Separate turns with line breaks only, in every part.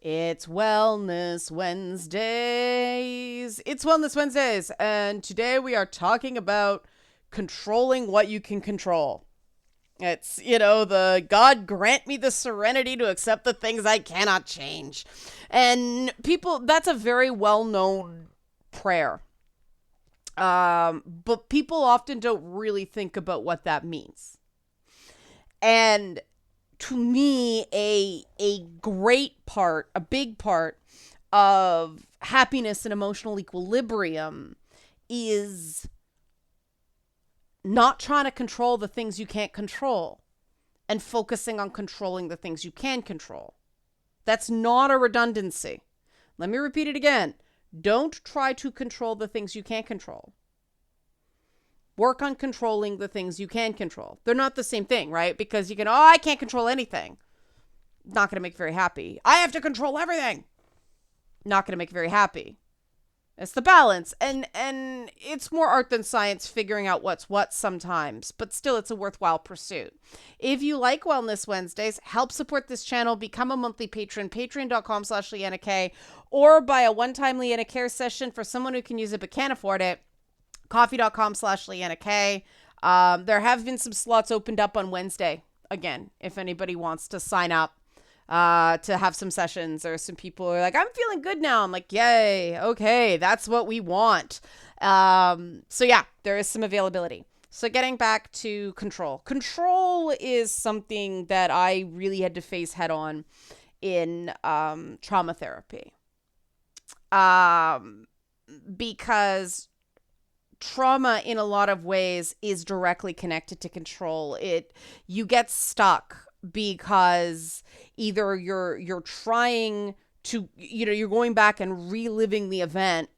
It's Wellness Wednesdays. It's Wellness Wednesdays, and today we are talking about controlling what you can control. It's, the God grant me the serenity to accept the things I cannot change. And people, that's a very well known prayer. But people often don't really think about what that means. And to me, a great part, a big part of happiness and emotional equilibrium is not trying to control the things you can't control and focusing on controlling the things you can control. That's not a redundancy. Let me repeat it again. Don't try to control the things you can't control. Work on controlling the things you can control. They're not the same thing, right? Because you can, I can't control anything. Not going to make you very happy. I have to control everything. Not going to make you very happy. It's the balance. And it's more art than science figuring out what's what sometimes. But still, it's a worthwhile pursuit. If you like Wellness Wednesdays, help support this channel. Become a monthly patron. Patreon.com/Leanna K. Or buy a one-time Leanna Care session for someone who can use it but can't afford it. Coffee.com/Leanna K. There have been some slots opened up on Wednesday. Again, if anybody wants to sign up to have some sessions, or some people are like, I'm feeling good now. I'm like, yay. Okay. That's what we want. So yeah, there is some availability. So getting back to control. Control is something that I really had to face head on in trauma therapy. Because trauma in a lot of ways is directly connected to control. You get stuck because either you're trying to, you're going back and reliving the event,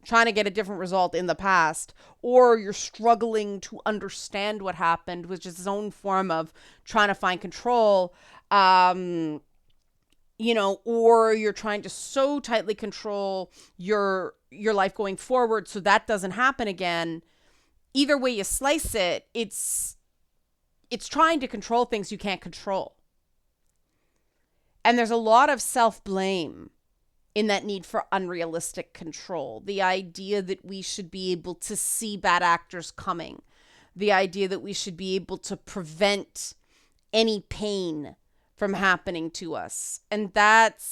trying to get a different result in the past, or you're struggling to understand what happened, which is its own form of trying to find control. Or you're trying to so tightly control your life going forward so that doesn't happen again. Either way you slice it, it's trying to control things you can't control. And there's a lot of self-blame in that need for unrealistic control. The idea that we should be able to see bad actors coming. The idea that we should be able to prevent any pain from happening to us. And that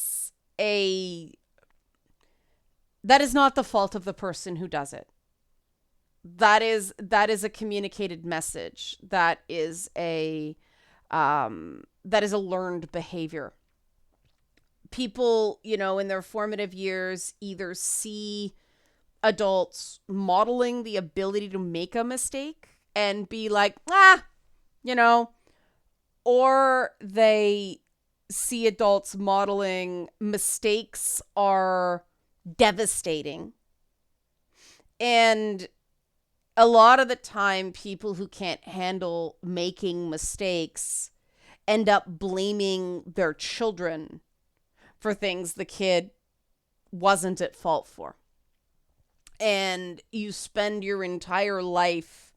is not the fault of the person who does it. That is a communicated message. That is a learned behavior. People, in their formative years either see adults modeling the ability to make a mistake and be like, or they see adults modeling mistakes are devastating. And a lot of the time, people who can't handle making mistakes end up blaming their children for things the kid wasn't at fault for. And you spend your entire life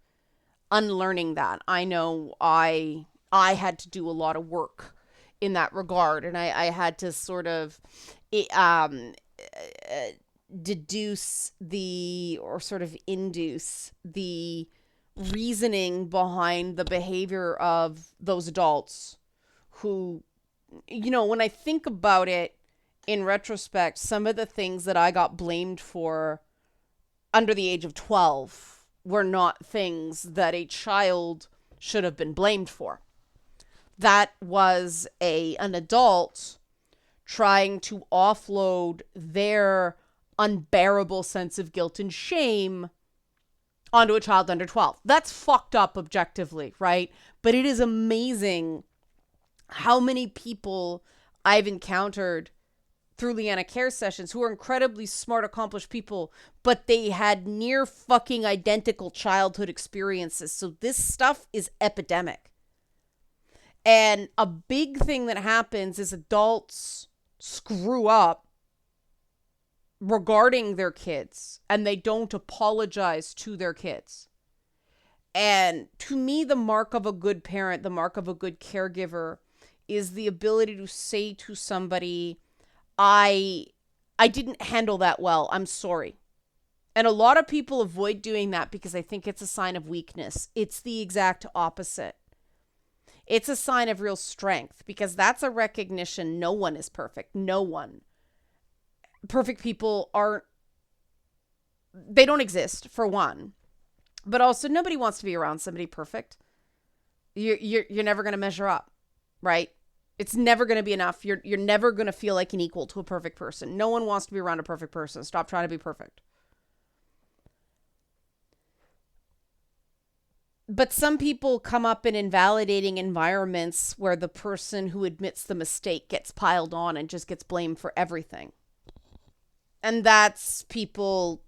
unlearning that. I know I had to do a lot of work in that regard, and I had to sort of deduce or sort of induce the reasoning behind the behavior of those adults who, when I think about it in retrospect, some of the things that I got blamed for under the age of 12 were not things that a child should have been blamed for. That was an adult trying to offload their unbearable sense of guilt and shame onto a child under 12. That's fucked up objectively, right? But it is amazing how many people I've encountered through Leanna Care sessions who are incredibly smart, accomplished people, but they had near fucking identical childhood experiences. So this stuff is epidemic. And a big thing that happens is adults screw up regarding their kids and they don't apologize to their kids. And to me, the mark of a good parent, the mark of a good caregiver is the ability to say to somebody, I I didn't handle that well. I'm sorry. And a lot of people avoid doing that because I think it's a sign of weakness. It's the exact opposite. It's a sign of real strength because that's a recognition no one is perfect. No one. Perfect people aren't, they don't exist, for one. But also, nobody wants to be around somebody perfect. You're never going to measure up, right? It's never going to be enough. You're never going to feel like an equal to a perfect person. No one wants to be around a perfect person. Stop trying to be perfect. But some people come up in invalidating environments where the person who admits the mistake gets piled on and just gets blamed for everything. And that's people,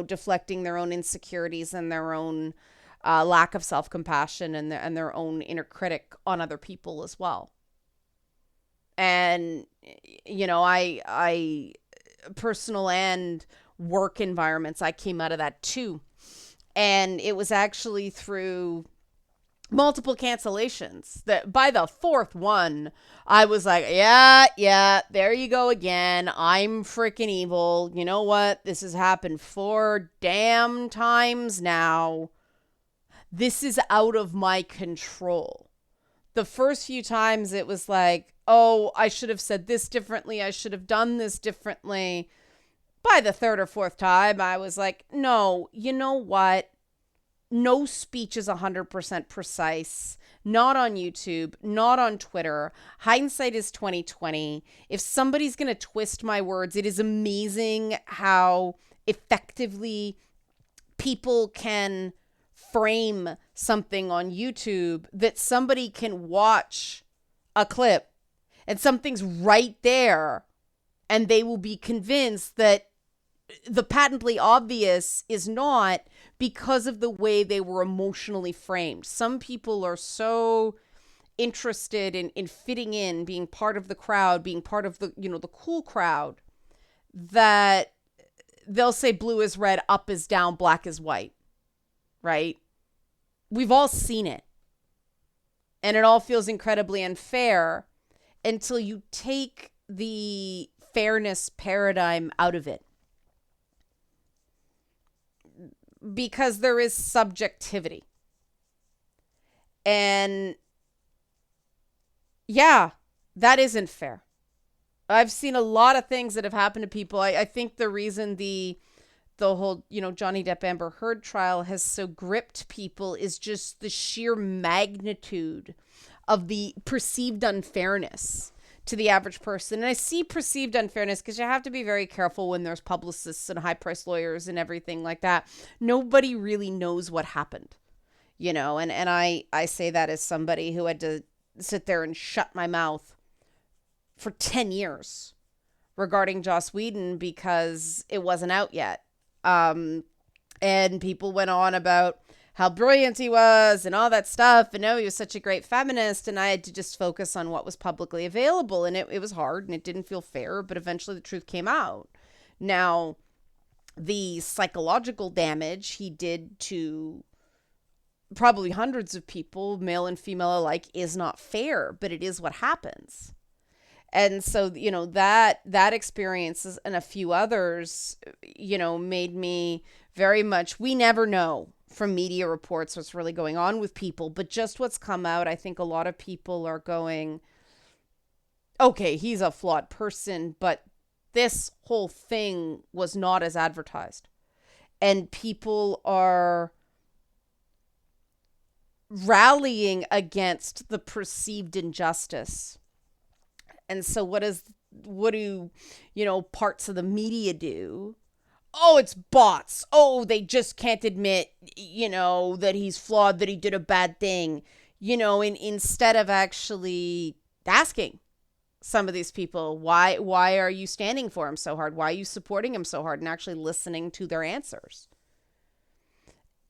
deflecting their own insecurities and their own lack of self-compassion and their own inner critic on other people as well. And, I personal and work environments, I came out of that too. And it was actually through multiple cancellations that by the fourth one, I was like, yeah, there you go again. I'm freaking evil. You know what? This has happened 4 damn times now. This is out of my control. The first few times it was like, oh, I should have said this differently. I should have done this differently. By the third or fourth time, I was like, no, you know what? No speech is 100% precise. Not on YouTube, not on Twitter. Hindsight is 2020. If somebody's going to twist my words, it is amazing how effectively people can frame something on YouTube that somebody can watch a clip and something's right there and they will be convinced that the patently obvious is not, because of the way they were emotionally framed. Some people are so interested in fitting in, being part of the crowd, being part of the cool crowd, that they'll say blue is red, up is down, black is white, right? We've all seen it. And it all feels incredibly unfair until you take the fairness paradigm out of it. Because there is subjectivity. And yeah, that isn't fair. I've seen a lot of things that have happened to people. I think the reason the whole, Johnny Depp Amber Heard trial has so gripped people is just the sheer magnitude of the perceived unfairness to the average person. And I see perceived unfairness because you have to be very careful when there's publicists and high-priced lawyers and everything like that. Nobody really knows what happened, and I say that as somebody who had to sit there and shut my mouth for 10 years regarding Joss Whedon because it wasn't out yet. And people went on about how brilliant he was and all that stuff. And he was such a great feminist. And I had to just focus on what was publicly available. And it was hard and it didn't feel fair. But eventually the truth came out. Now, the psychological damage he did to probably hundreds of people, male and female alike, is not fair. But it is what happens. And so, that experience and a few others, made me very much, we never know from media reports what's really going on with people, but just what's come out, I think a lot of people are going, okay, he's a flawed person, but this whole thing was not as advertised. And people are rallying against the perceived injustice. And so what do parts of the media do? Oh, it's bots. Oh, they just can't admit, that he's flawed, that he did a bad thing, instead of actually asking some of these people, why are you standing for him so hard? Why are you supporting him so hard, and actually listening to their answers?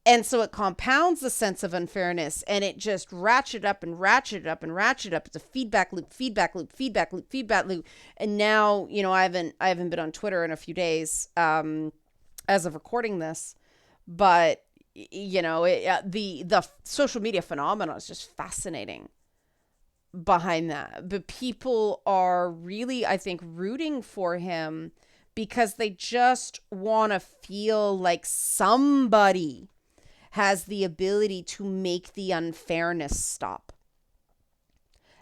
And so it compounds the sense of unfairness, and it just ratchet up and ratchet up and ratchet up. It's a feedback loop. And now, I haven't been on Twitter in a few days, as of recording this, but the social media phenomenon is just fascinating. behind that. But people are really, I think, rooting for him because they just want to feel like somebody has the ability to make the unfairness stop.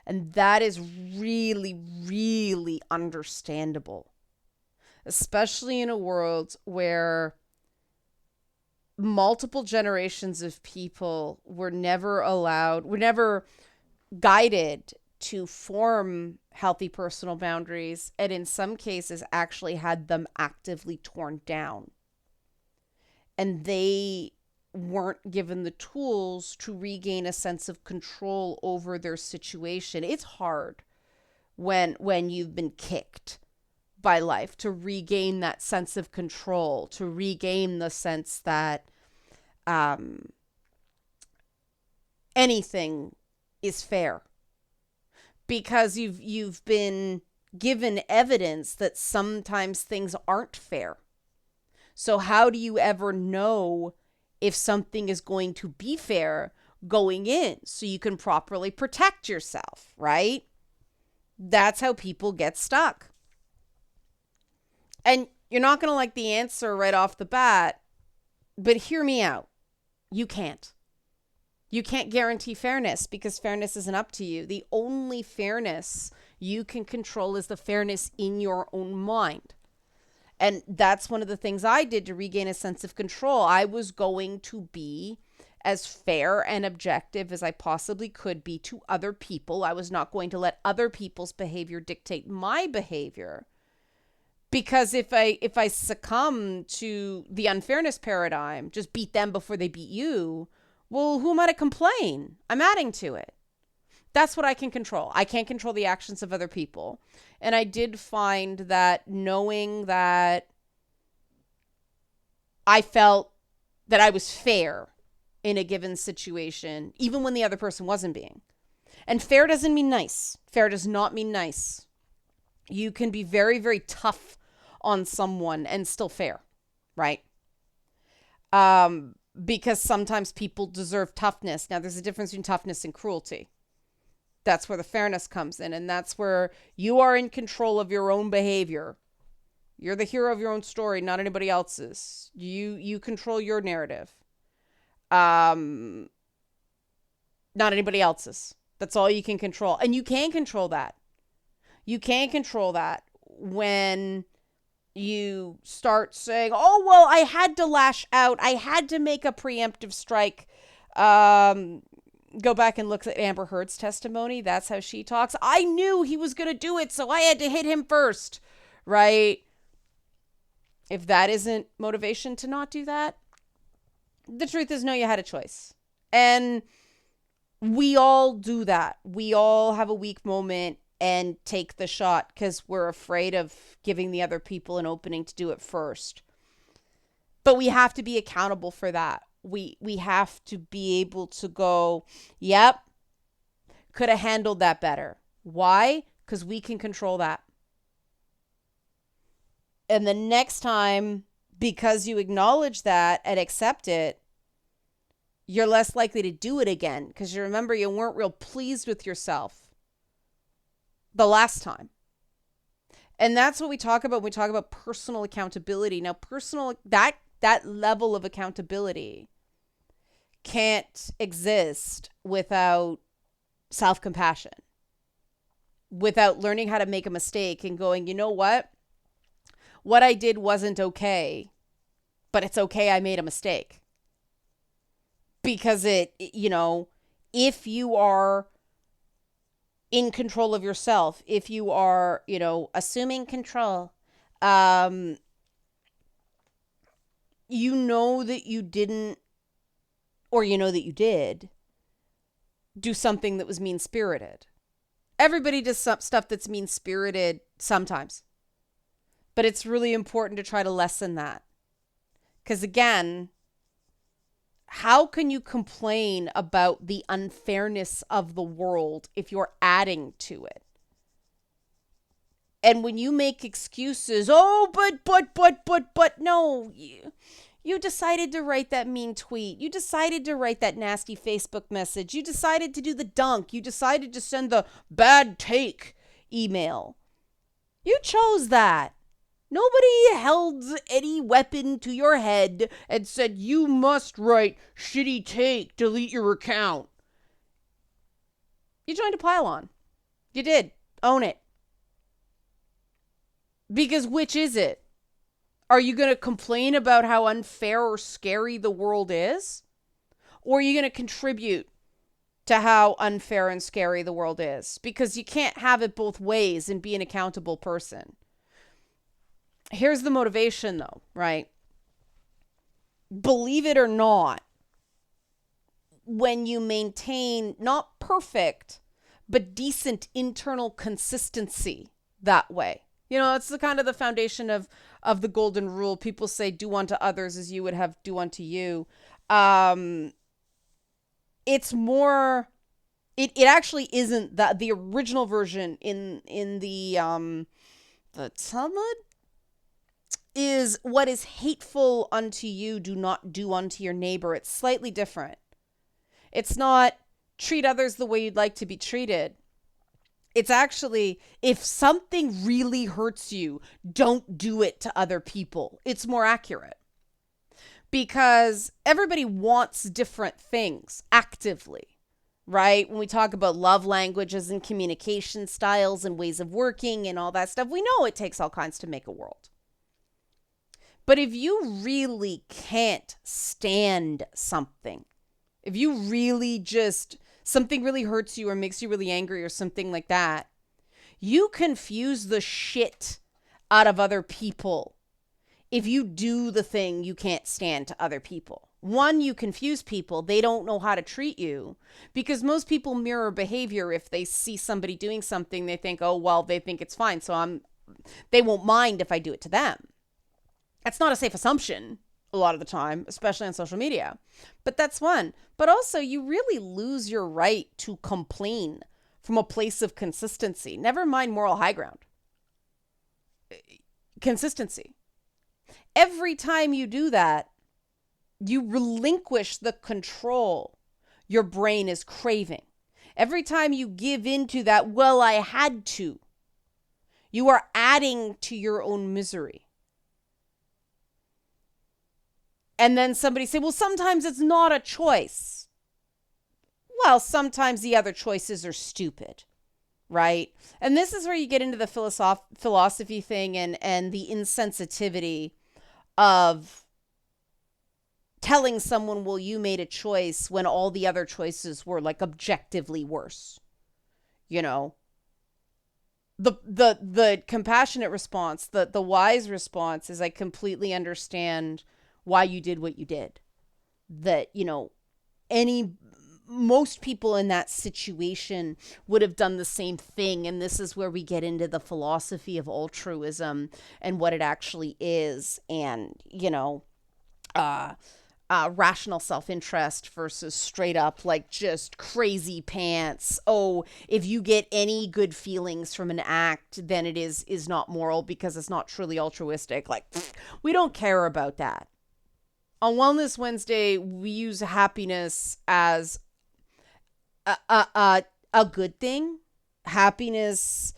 And that is really, really understandable, especially in a world where multiple generations of people were never guided to form healthy personal boundaries, and in some cases actually had them actively torn down. And they weren't given the tools to regain a sense of control over their situation. It's hard when you've been kicked by life to regain that sense of control, to regain the sense that anything is fair, because you've been given evidence that sometimes things aren't fair. So how do you ever know if something is going to be fair going in so you can properly protect yourself, right? That's how people get stuck. And you're not going to like the answer right off the bat, but hear me out. You can't. You can't guarantee fairness because fairness isn't up to you. The only fairness you can control is the fairness in your own mind. And that's one of the things I did to regain a sense of control. I was going to be as fair and objective as I possibly could be to other people. I was not going to let other people's behavior dictate my behavior. Because if I succumb to the unfairness paradigm, just beat them before they beat you, well, who am I to complain? I'm adding to it. That's what I can control. I can't control the actions of other people. And I did find that knowing that I felt that I was fair in a given situation, even when the other person wasn't being. And fair doesn't mean nice. Fair does not mean nice. You can be very, very tough on someone and still fair, right? Because sometimes people deserve toughness. Now, there's a difference between toughness and cruelty. That's where the fairness comes in. And that's where you are in control of your own behavior. You're the hero of your own story, not anybody else's. You control your narrative. Not anybody else's. That's all you can control. And you can control that. You can control that when you start saying, oh, well, I had to lash out. I had to make a preemptive strike. Go back and look at Amber Heard's testimony. That's how she talks. I knew he was going to do it, so I had to hit him first, right? If that isn't motivation to not do that, the truth is, no, you had a choice. And we all do that. We all have a weak moment and take the shot because we're afraid of giving the other people an opening to do it first. But we have to be accountable for that. We have to be able to go, yep, could have handled that better. Why? Because we can control that. And the next time, because you acknowledge that and accept it, you're less likely to do it again. Because you remember you weren't real pleased with yourself the last time. And that's what we talk about when we talk about personal accountability. Now, that level of accountability can't exist without self-compassion, without learning how to make a mistake and going, you know what? What I did wasn't okay, but it's okay I made a mistake. Because if you are in control of yourself, if you are, assuming control, you know that you didn't, or you know that you did, do something that was mean-spirited. Everybody does some stuff that's mean-spirited sometimes. But it's really important to try to lessen that. Because again, how can you complain about the unfairness of the world if you're adding to it? And when you make excuses, oh, but, no, You decided to write that mean tweet. You decided to write that nasty Facebook message. You decided to do the dunk. You decided to send the bad take email. You chose that. Nobody held any weapon to your head and said, you must write shitty take, delete your account. You joined a pile-on. You did. Own it. Because which is it? Are you going to complain about how unfair or scary the world is? Or are you going to contribute to how unfair and scary the world is? Because you can't have it both ways and be an accountable person. Here's the motivation though, right? Believe it or not, when you maintain not perfect, but decent internal consistency that way. You know, it's the kind of the foundation of the golden rule. People say, do unto others as you would have do unto you. It's more, it actually isn't that. The original version in the Talmud is, what is hateful unto you, do not do unto your neighbor. It's slightly different. It's not treat others the way you'd like to be treated. It's actually, if something really hurts you, don't do it to other people. It's more accurate. Because everybody wants different things actively, right? When we talk about love languages and communication styles and ways of working and all that stuff, we know it takes all kinds to make a world. But if you really can't stand something, if you really just, something really hurts you or makes you really angry or something like that, you confuse the shit out of other people if you do the thing you can't stand to other people. One, you confuse people. They don't know how to treat you because most people mirror behavior. If they see somebody doing something, they think, oh, well, they think it's fine. So they won't mind if I do it to them. That's not a safe assumption a lot of the time, especially on social media. But that's one. But also, you really lose your right to complain from a place of consistency. Never mind moral high ground. Consistency. Every time you do that, you relinquish the control your brain is craving. Every time you give into that, well, I had to, you are adding to your own misery. And then somebody say, well, sometimes it's not a choice. Well, sometimes the other choices are stupid, right? And this is where you get into the philosophy thing and the insensitivity of telling someone, well, you made a choice when all the other choices were like objectively worse. You know, the compassionate response, the wise response is, I completely understand why you did what you did. That, you know, most people in that situation would have done the same thing. And this is where we get into the philosophy of altruism and what it actually is. And, you know, rational self-interest versus straight up, like, just crazy pants. Oh, if you get any good feelings from an act, then it is not moral because it's not truly altruistic. Like, we don't care about that. On Wellness Wednesday, we use happiness as a good thing. Happiness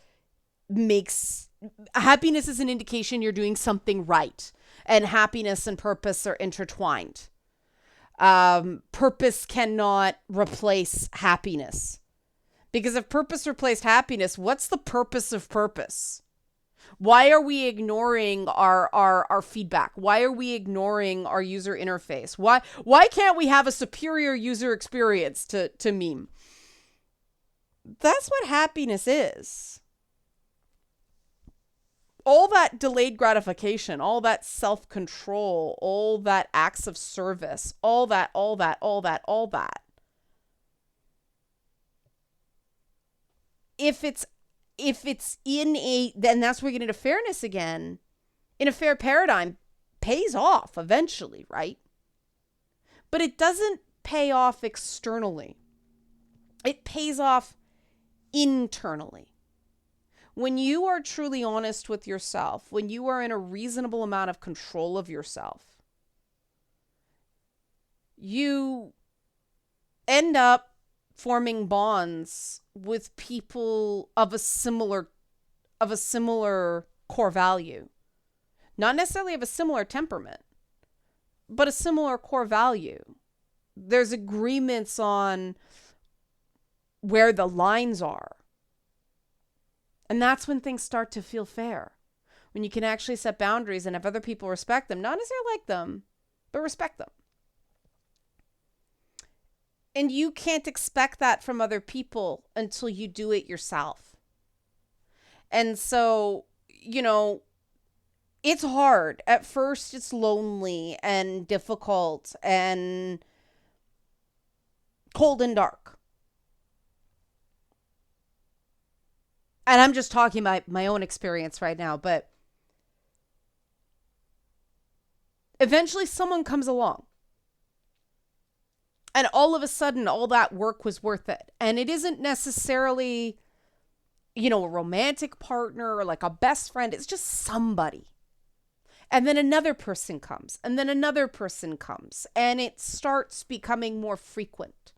is an indication you're doing something right. And happiness and purpose are intertwined. Purpose cannot replace happiness. Because if purpose replaced happiness, what's the purpose of purpose? Why are we ignoring our feedback? Why are we ignoring our user interface? Why can't we have a superior user experience to meme? That's what happiness is. All that delayed gratification, all that self-control, all that acts of service, all that. If it's then that's where we get into fairness again. In a fair paradigm, pays off eventually, right? But it doesn't pay off externally. It pays off internally. When you are truly honest with yourself, when you are in a reasonable amount of control of yourself, you end up forming bonds with people of a similar core value. Not necessarily of a similar temperament, but a similar core value. There's agreements on where the lines are. And that's when things start to feel fair. When you can actually set boundaries and have other people respect them, not necessarily like them, but respect them. And you can't expect that from other people until you do it yourself. And so, it's hard. At first, it's lonely and difficult and cold and dark. And I'm just talking about my own experience right now, but eventually someone comes along. And all of a sudden, all that work was worth it. And it isn't necessarily, a romantic partner or like a best friend. It's just somebody. And then another person comes, and then another person comes, and it starts becoming more frequent.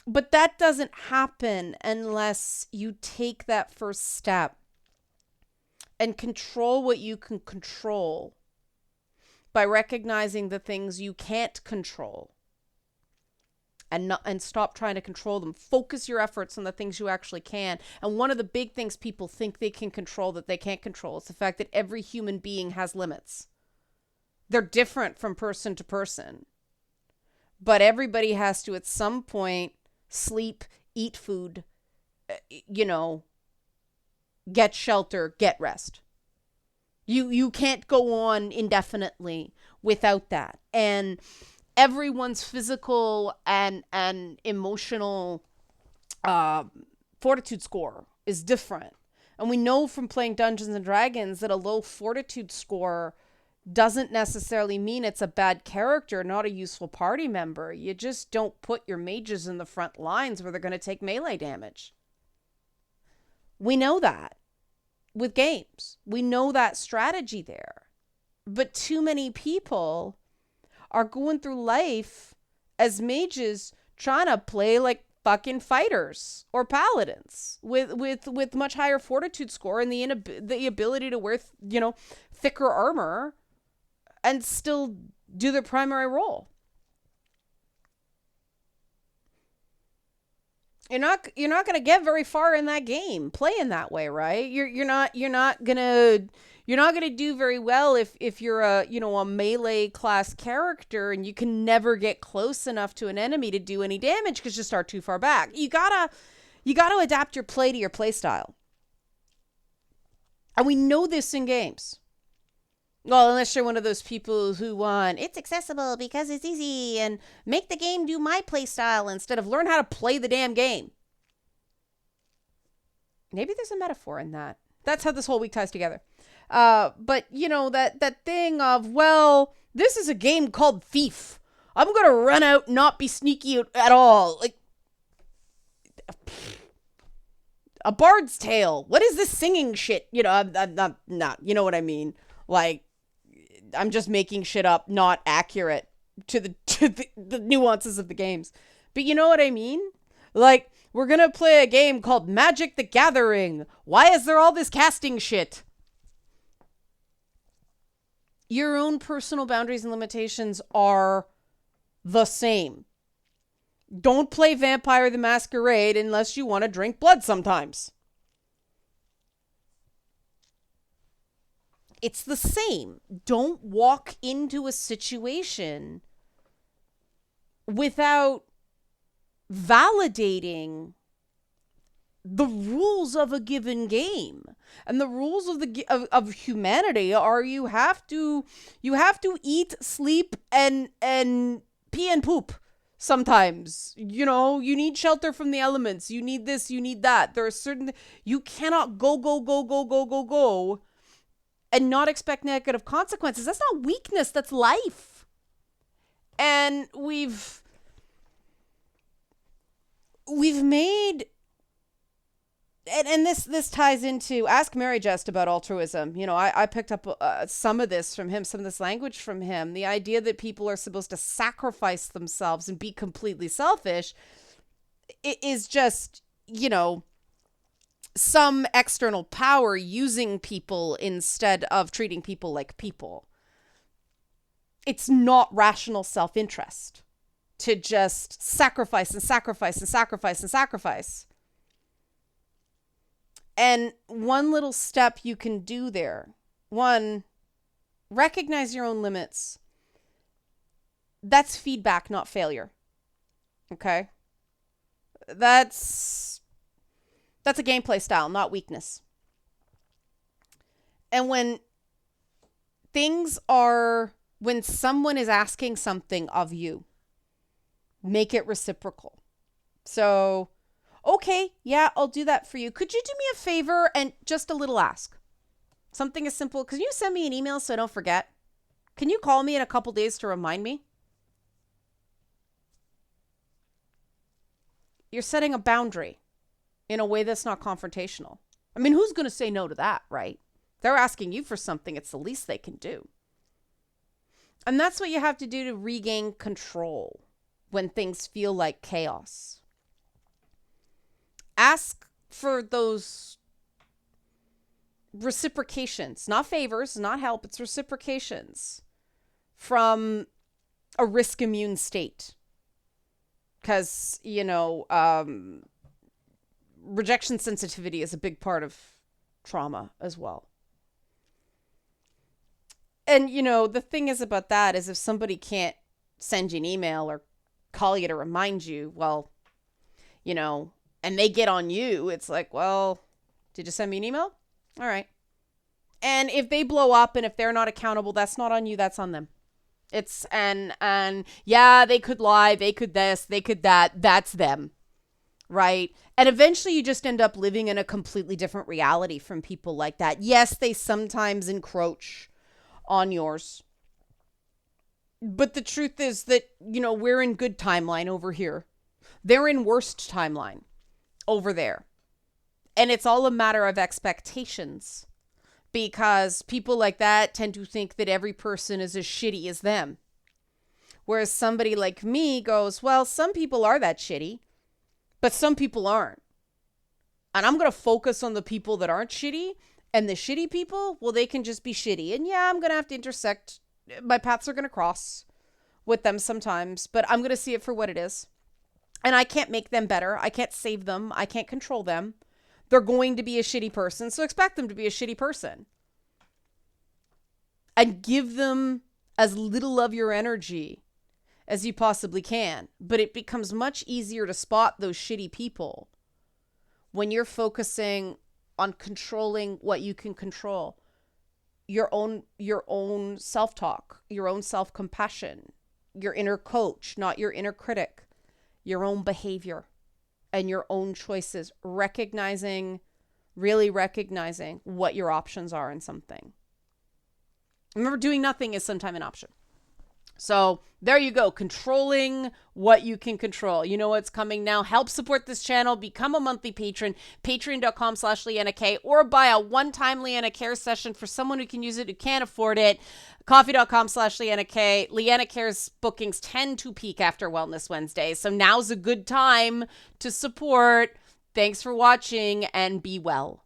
But that doesn't happen unless you take that first step and control what you can control by recognizing the things you can't control and stop trying to control them. Focus your efforts on the things you actually can. And one of the big things people think they can control that they can't control is the fact that every human being has limits. They're different from person to person. But everybody has to, at some point, sleep, eat food, get shelter, get rest. You can't go on indefinitely without that. And everyone's physical and emotional fortitude score is different. And we know from playing Dungeons and Dragons that a low fortitude score doesn't necessarily mean it's a bad character, not a useful party member. You just don't put your mages in the front lines where they're going to take melee damage. We know that with games. We know that strategy there. But too many people are going through life as mages trying to play like fucking fighters or paladins with much higher fortitude score and the ability to wear thicker armor and still do their primary role. You're not going to get very far in that game playing that way, right? You're not going to do very well if you're a melee class character and you can never get close enough to an enemy to do any damage because you start too far back. You got to adapt your play to your play style. And we know this in games. Well, unless you're one of those people who want, it's accessible because it's easy and make the game do my play style instead of learn how to play the damn game. Maybe there's a metaphor in that. That's how this whole week ties together. But that thing of, well, this is a game called Thief. I'm going to run out and not be sneaky at all. Like, a Bard's Tale. What is this singing shit? I'm not, you know what I mean? Like, I'm just making shit up, not accurate to the nuances of the games. But you know what I mean? Like, we're going to play a game called Magic the Gathering. Why is there all this casting shit? Your own personal boundaries and limitations are the same. Don't play Vampire the Masquerade unless you want to drink blood sometimes. It's the same. Don't walk into a situation without validating the rules of a given game. And the rules of humanity are you have to eat, sleep, and pee and poop. Sometimes, you need shelter from the elements. You need this, you need that. There are certain, you cannot go and not expect negative consequences. That's not weakness, that's life. And we've made and this ties into Ask Mary Jest about altruism. I picked up some of this from him, some of this language from him. The idea that people are supposed to sacrifice themselves and be completely selfish is just, some external power using people instead of treating people like people. It's not rational self-interest to just sacrifice and sacrifice and sacrifice and sacrifice. And one little step you can do there. One, recognize your own limits. That's feedback, not failure. Okay? That's a gameplay style, not weakness. And when someone is asking something of you, make it reciprocal. So, okay, yeah, I'll do that for you. Could you do me a favor and just a little ask? Something as simple. Can you send me an email so I don't forget? Can you call me in a couple days to remind me? You're setting a boundary in a way that's not confrontational. I mean, who's going to say no to that, right? They're asking you for something. It's the least they can do. And that's what you have to do to regain control when things feel like chaos. Ask for those reciprocations, not favors, not help. It's reciprocations from a risk immune state. Because, rejection sensitivity is a big part of trauma as well. And, the thing is about that is if somebody can't send you an email or call you to remind you, well, and they get on you, it's like, well, did you send me an email? All right. And if they blow up and if they're not accountable, that's not on you, that's on them. It's, and yeah, they could lie, they could this, they could that, that's them. Right? And eventually you just end up living in a completely different reality from people like that. Yes, they sometimes encroach on yours. But the truth is that, we're in good timeline over here. They're in worst timeline over there. And it's all a matter of expectations. Because people like that tend to think that every person is as shitty as them. Whereas somebody like me goes, well, some people are that shitty. But some people aren't. And I'm going to focus on the people that aren't shitty. And the shitty people, well, they can just be shitty. And yeah, I'm going to have to intersect. My paths are going to cross with them sometimes. But I'm going to see it for what it is. And I can't make them better. I can't save them. I can't control them. They're going to be a shitty person. So expect them to be a shitty person. And give them as little of your energy as you possibly can. But it becomes much easier to spot those shitty people when you're focusing on controlling what you can control. Your own self-talk, your own self-compassion, your inner coach, not your inner critic, your own behavior and your own choices, really recognizing what your options are in something. Remember, doing nothing is sometimes an option. So there you go. Controlling what you can control. You know what's coming now. Help support this channel. Become a monthly patron. Patreon.com/LeannaK, or buy a one-time Leanna Care session for someone who can use it, who can't afford it. Coffee.com/LeannaK. Leanna Care's bookings tend to peak after Wellness Wednesday. So now's a good time to support. Thanks for watching and be well.